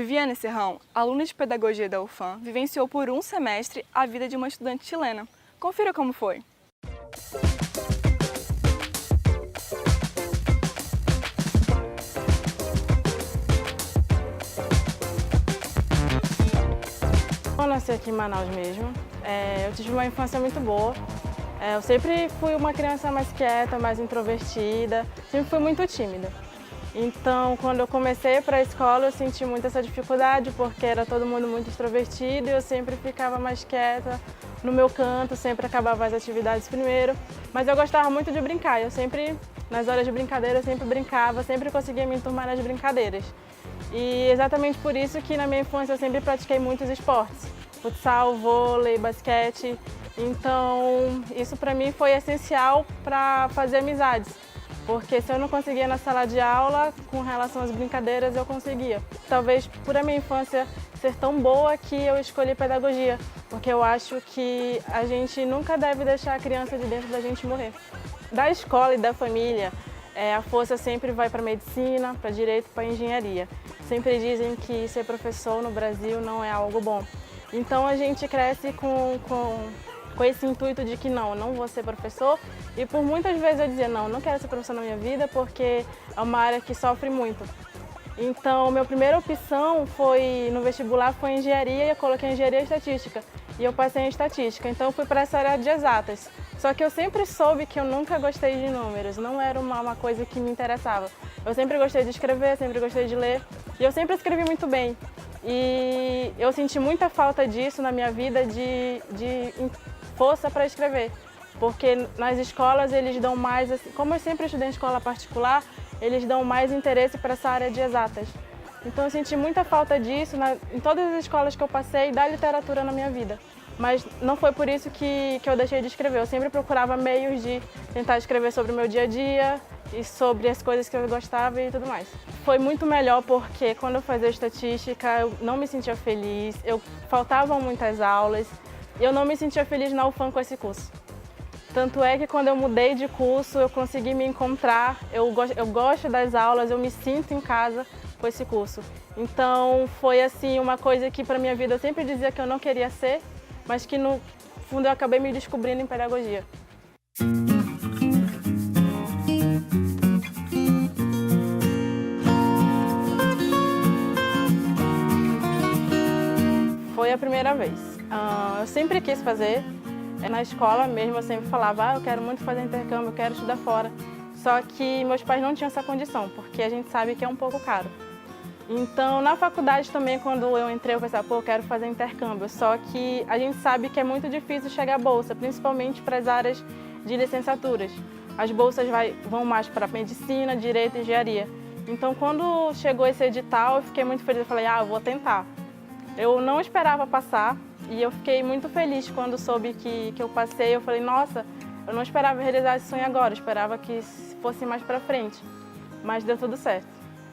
Viviane Serrão, aluna de pedagogia da UFAM, vivenciou por um semestre a vida de uma estudante chilena. Confira como foi. Eu nasci aqui em Manaus mesmo. Eu tive uma infância muito boa. Eu sempre fui uma criança mais quieta, mais introvertida, sempre fui muito tímida. Então, quando eu comecei para a escola, eu senti muito essa dificuldade, porque era todo mundo muito extrovertido e eu sempre ficava mais quieta no meu canto, sempre acabava as atividades primeiro. Mas eu gostava muito de brincar, eu sempre, nas horas de brincadeira, eu sempre brincava, sempre conseguia me enturmar nas brincadeiras. E exatamente por isso que na minha infância eu sempre pratiquei muitos esportes, futsal, vôlei, basquete. Então, isso para mim foi essencial para fazer amizades. Porque se eu não conseguia na sala de aula, com relação às brincadeiras, eu conseguia. Talvez por a minha infância ser tão boa que eu escolhi pedagogia, porque eu acho que a gente nunca deve deixar a criança de dentro da gente morrer. Da escola e da família, a força sempre vai para medicina, para direito, para engenharia. Sempre dizem que ser professor no Brasil não é algo bom. Então a gente cresce com esse intuito de que não vou ser professor, e por muitas vezes eu dizia não quero ser professor na minha vida porque é uma área que sofre muito. Então, minha primeira opção no vestibular foi engenharia, e eu coloquei engenharia e estatística, e eu passei em estatística, então eu fui para essa área de exatas. Só que eu sempre soube que eu nunca gostei de números, não era uma coisa que me interessava. Eu sempre gostei de escrever, sempre gostei de ler, e eu sempre escrevi muito bem. E eu senti muita falta disso na minha vida, de força para escrever, porque nas escolas eles dão mais, como eu sempre estudei em escola particular, eles dão mais interesse para essa área de exatas. Então eu senti muita falta disso em todas as escolas que eu passei, da literatura na minha vida. Mas não foi por isso que eu deixei de escrever, eu sempre procurava meios de tentar escrever sobre o meu dia a dia e sobre as coisas que eu gostava e tudo mais. Foi muito melhor porque quando eu fazia estatística eu não me sentia feliz, faltavam muitas aulas. Eu não me sentia feliz na UFAM com esse curso. Tanto é que quando eu mudei de curso, eu consegui me encontrar, eu gosto das aulas, eu me sinto em casa com esse curso. Então foi assim uma coisa que para minha vida eu sempre dizia que eu não queria ser, mas que no fundo eu acabei me descobrindo em pedagogia. Foi a primeira vez. Eu sempre quis fazer, na escola mesmo eu sempre falava, eu quero muito fazer intercâmbio, eu quero estudar fora. Só que meus pais não tinham essa condição, porque a gente sabe que é um pouco caro. Então na faculdade também, quando eu entrei, eu pensava, eu quero fazer intercâmbio. Só que a gente sabe que é muito difícil chegar à bolsa, principalmente para as áreas de licenciaturas. As bolsas vão mais para medicina, direito e engenharia. Então quando chegou esse edital, eu fiquei muito feliz, eu falei, eu vou tentar. Eu não esperava passar e eu fiquei muito feliz quando soube que eu passei. Eu falei, nossa, eu não esperava realizar esse sonho agora, eu esperava que fosse mais para frente, mas deu tudo certo.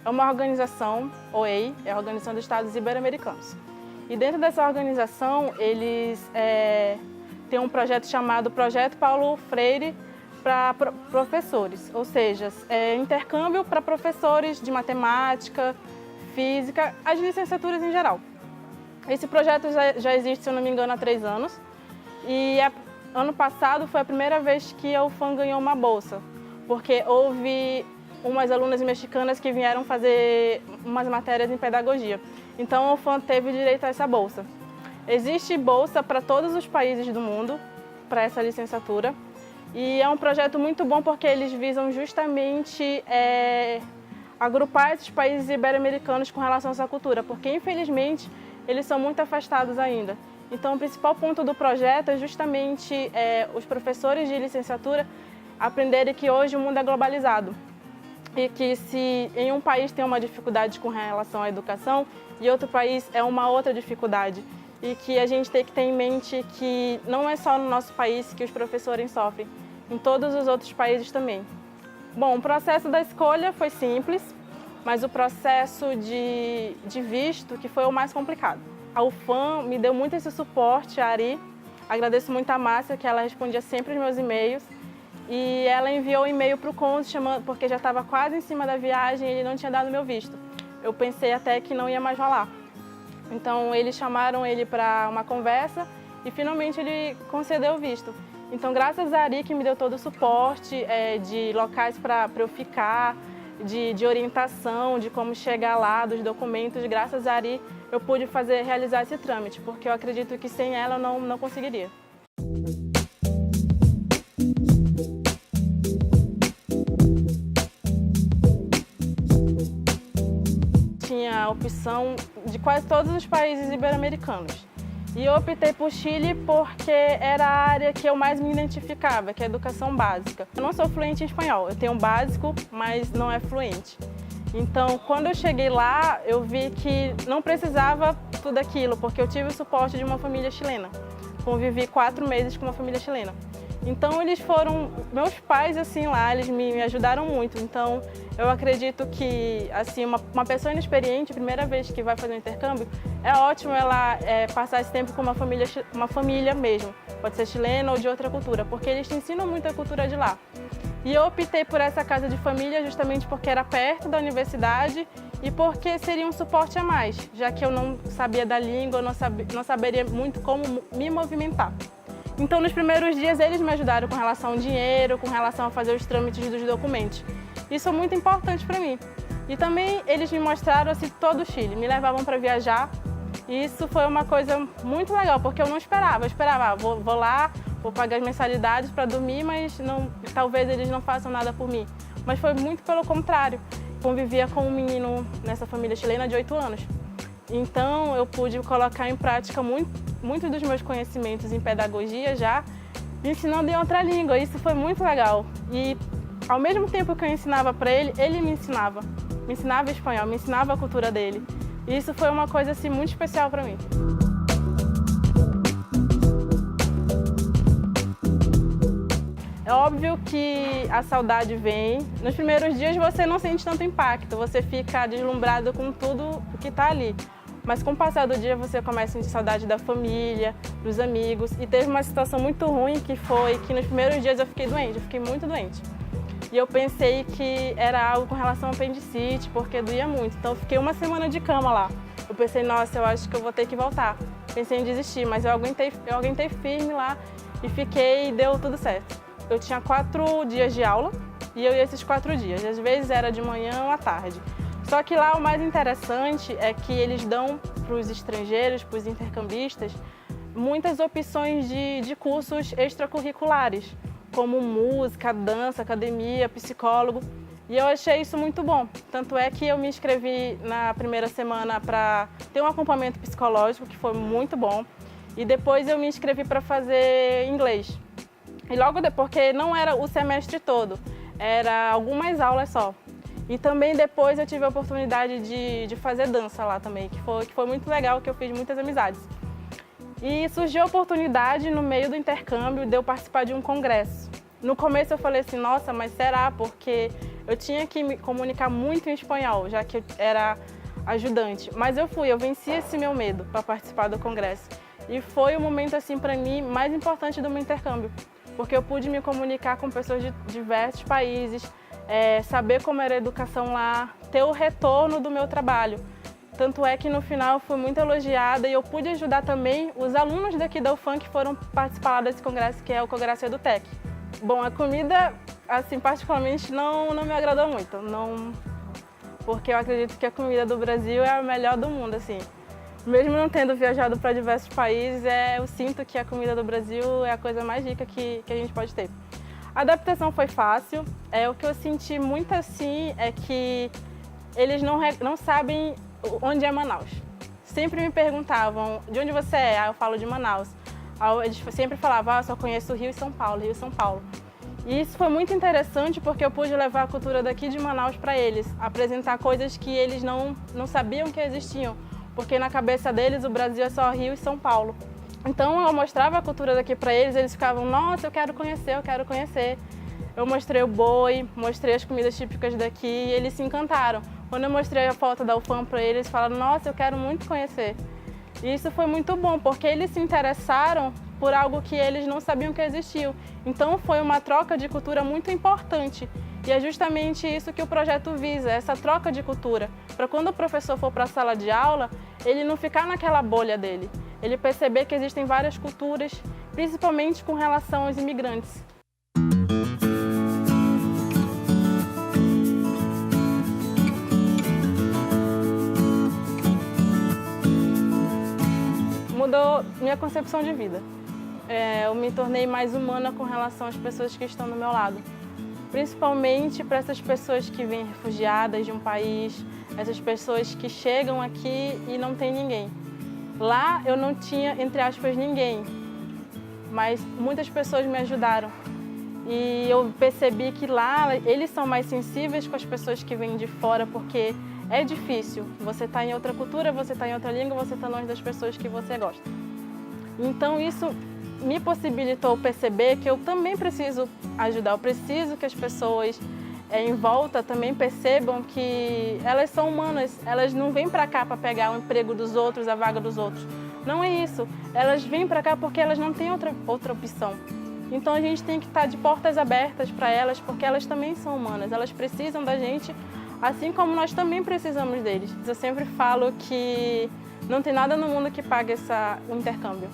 É uma organização, OEI, é a Organização dos Estados Ibero-Americanos. E dentro dessa organização, eles têm um projeto chamado Projeto Paulo Freire para professores, ou seja, intercâmbio para professores de matemática, física, as licenciaturas em geral. Esse projeto já existe, se eu não me engano, há 3 anos. E ano passado foi a primeira vez que a UFAM ganhou uma bolsa, porque houve umas alunas mexicanas que vieram fazer umas matérias em pedagogia. Então a UFAM teve direito a essa bolsa. Existe bolsa para todos os países do mundo, para essa licenciatura. E é um projeto muito bom porque eles visam justamente agrupar esses países ibero-americanos com relação a essa cultura, porque infelizmente eles são muito afastados ainda. Então o principal ponto do projeto é justamente os professores de licenciatura aprenderem que hoje o mundo é globalizado e que se em um país tem uma dificuldade com relação à educação e outro país é uma outra dificuldade, e que a gente tem que ter em mente que não é só no nosso país que os professores sofrem, em todos os outros países também. Bom, o processo da escolha foi simples, mas o processo de visto que foi o mais complicado. A UFAM me deu muito esse suporte, a Ari. Agradeço muito a Márcia, que ela respondia sempre os meus e-mails. E ela enviou um e-mail para o cônsul, porque já estava quase em cima da viagem e ele não tinha dado meu visto. eu pensei até que não ia mais rolar. Então eles chamaram ele para uma conversa e finalmente ele concedeu o visto. Então graças a Ari que me deu todo o suporte de locais para eu ficar, de orientação, de como chegar lá, dos documentos, graças a Ari eu pude realizar esse trâmite, porque eu acredito que sem ela eu não conseguiria. Tinha a opção de quase todos os países ibero-americanos. E eu optei por Chile porque era a área que eu mais me identificava, que é a educação básica. Eu não sou fluente em espanhol, eu tenho um básico, mas não é fluente. Então, quando eu cheguei lá, eu vi que não precisava tudo aquilo, porque eu tive o suporte de uma família chilena. Convivi 4 meses com uma família chilena. Então, eles foram meus pais, assim, lá, eles me ajudaram muito. Então, eu acredito que, assim, uma pessoa inexperiente, primeira vez que vai fazer um intercâmbio, é ótimo ela passar esse tempo com uma família mesmo. Pode ser chilena ou de outra cultura, porque eles te ensinam muito a cultura de lá. E eu optei por essa casa de família justamente porque era perto da universidade e porque seria um suporte a mais, já que eu não sabia da língua, não saberia muito como me movimentar. Então, nos primeiros dias, eles me ajudaram com relação ao dinheiro, com relação a fazer os trâmites dos documentos. Isso é muito importante para mim. E também eles me mostraram assim, todo o Chile, me levavam para viajar. E isso foi uma coisa muito legal, porque eu não esperava. Eu esperava, vou lá, vou pagar as mensalidades para dormir, mas talvez eles não façam nada por mim. Mas foi muito pelo contrário. Convivia com um menino nessa família chilena de 8 anos. Então, eu pude colocar em prática muitos dos meus conhecimentos em pedagogia já, me ensinando em outra língua. Isso foi muito legal. E, ao mesmo tempo que eu ensinava para ele, ele me ensinava. Me ensinava espanhol, me ensinava a cultura dele. E isso foi uma coisa assim, muito especial para mim. É óbvio que a saudade vem. Nos primeiros dias você não sente tanto impacto, você fica deslumbrado com tudo que está ali. Mas com o passar do dia você começa a sentir saudade da família, dos amigos. E teve uma situação muito ruim que foi que nos primeiros dias eu fiquei doente, eu fiquei muito doente. E eu pensei que era algo com relação ao apendicite, porque doía muito. Então eu fiquei 1 semana de cama lá. Eu pensei, nossa, eu acho que eu vou ter que voltar. Pensei em desistir, mas eu aguentei firme lá e fiquei e deu tudo certo. Eu tinha 4 dias de aula e eu ia esses 4 dias. Às vezes era de manhã ou à tarde. Só que lá o mais interessante é que eles dão para os estrangeiros, para os intercambistas, muitas opções de cursos extracurriculares, como música, dança, academia, psicólogo. E eu achei isso muito bom. Tanto é que eu me inscrevi na primeira semana para ter um acompanhamento psicológico, que foi muito bom. E depois eu me inscrevi para fazer inglês. E logo depois, porque não era o semestre todo, era algumas aulas só. E também depois eu tive a oportunidade de fazer dança lá também, que foi muito legal, que eu fiz muitas amizades. E surgiu a oportunidade no meio do intercâmbio de eu participar de um congresso. No começo eu falei assim, nossa, mas será? Porque eu tinha que me comunicar muito em espanhol, já que eu era ajudante. Mas eu venci esse meu medo para participar do congresso. E foi o momento, assim, para mim, mais importante do meu intercâmbio, porque eu pude me comunicar com pessoas de diversos países, saber como era a educação lá, ter o retorno do meu trabalho. Tanto é que no final eu fui muito elogiada e eu pude ajudar também os alunos daqui da UFAM que foram participar desse congresso, que é o Congresso EduTech. Bom, a comida, assim, particularmente não me agradou muito, porque eu acredito que a comida do Brasil é a melhor do mundo, assim. Mesmo não tendo viajado para diversos países, eu sinto que a comida do Brasil é a coisa mais rica que a gente pode ter. A adaptação foi fácil. O que eu senti muito assim é que eles não sabem onde é Manaus. Sempre me perguntavam, de onde você é? Eu falo de Manaus. Eles sempre falavam, eu só conheço Rio e São Paulo, Rio e São Paulo. E isso foi muito interessante porque eu pude levar a cultura daqui de Manaus para eles, apresentar coisas que eles não sabiam que existiam, porque na cabeça deles o Brasil é só Rio e São Paulo. Então eu mostrava a cultura daqui para eles ficavam, nossa, eu quero conhecer, eu quero conhecer. Eu mostrei o boi, mostrei as comidas típicas daqui e eles se encantaram. Quando eu mostrei a foto da UFAM para eles, eles falaram, nossa, eu quero muito conhecer. E isso foi muito bom, porque eles se interessaram por algo que eles não sabiam que existia. Então foi uma troca de cultura muito importante. E é justamente isso que o projeto visa, essa troca de cultura, para quando o professor for para a sala de aula, ele não ficar naquela bolha dele, ele perceber que existem várias culturas, principalmente com relação aos imigrantes. Mudou minha concepção de vida. Eu me tornei mais humana com relação às pessoas que estão do meu lado. Principalmente para essas pessoas que vêm refugiadas de um país, essas pessoas que chegam aqui e não tem ninguém. Lá eu não tinha, entre aspas, ninguém, mas muitas pessoas me ajudaram. E eu percebi que lá eles são mais sensíveis com as pessoas que vêm de fora, porque é difícil. Você está em outra cultura, você está em outra língua, você está longe das pessoas que você gosta. Então isso me possibilitou perceber que eu também preciso ajudar, eu preciso que as pessoas em volta também percebam que elas são humanas, elas não vêm para cá para pegar o emprego dos outros, a vaga dos outros. Não é isso, elas vêm para cá porque elas não têm outra opção. Então a gente tem que estar de portas abertas para elas, porque elas também são humanas, elas precisam da gente, assim como nós também precisamos deles. Eu sempre falo que não tem nada no mundo que pague o intercâmbio.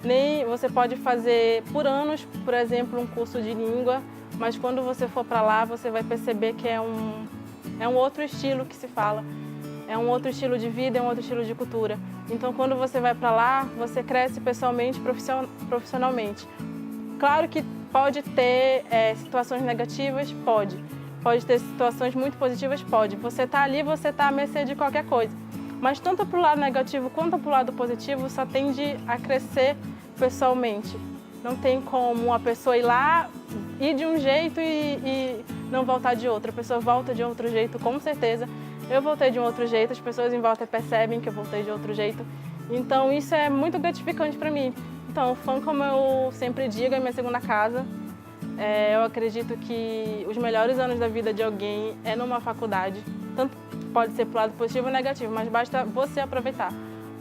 Nem você pode fazer por anos, por exemplo, um curso de língua, mas quando você for para lá, você vai perceber que é um outro estilo que se fala, é um outro estilo de vida, é um outro estilo de cultura. Então, quando você vai para lá, você cresce pessoalmente, profissionalmente. Claro que pode ter situações negativas, pode ter situações muito positivas, pode. Você está ali, você está à mercê de qualquer coisa. Mas tanto para o lado negativo quanto para o lado positivo só tende a crescer pessoalmente. Não tem como uma pessoa ir lá, ir de um jeito e não voltar de outro. A pessoa volta de outro jeito, com certeza. Eu voltei de um outro jeito, as pessoas em volta percebem que eu voltei de outro jeito. Então isso é muito gratificante para mim. Então o FAM, como eu sempre digo, é minha segunda casa. Eu acredito que os melhores anos da vida de alguém é numa faculdade. Tanto pode ser pro lado positivo ou negativo, mas basta você aproveitar.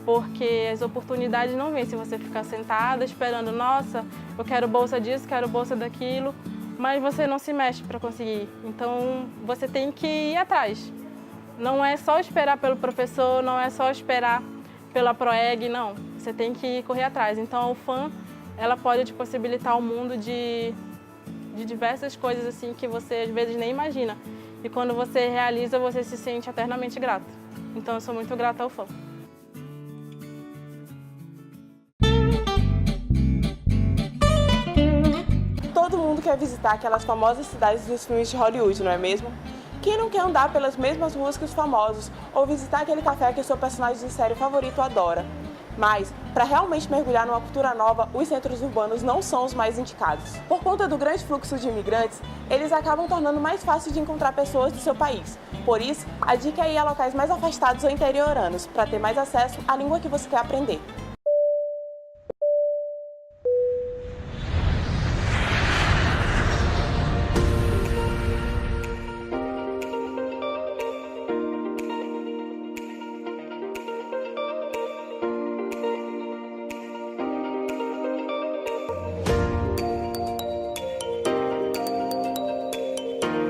Porque as oportunidades não vêm se você ficar sentada esperando, nossa, eu quero bolsa disso, quero bolsa daquilo, mas você não se mexe para conseguir. Então você tem que ir atrás. Não é só esperar pelo professor, não é só esperar pela Proeg, não. Você tem que correr atrás. Então a UFAM, ela pode te possibilitar um mundo de diversas coisas assim que você às vezes nem imagina. E quando você realiza, você se sente eternamente grato. Então eu sou muito grata ao FAM. Todo mundo quer visitar aquelas famosas cidades dos filmes de Hollywood, não é mesmo? Quem não quer andar pelas mesmas ruas que os famosos ou visitar aquele café que o seu personagem de série favorito adora? Mas, para realmente mergulhar numa cultura nova, os centros urbanos não são os mais indicados. Por conta do grande fluxo de imigrantes, eles acabam tornando mais fácil de encontrar pessoas do seu país. Por isso, a dica é ir a locais mais afastados ou interioranos, para ter mais acesso à língua que você quer aprender.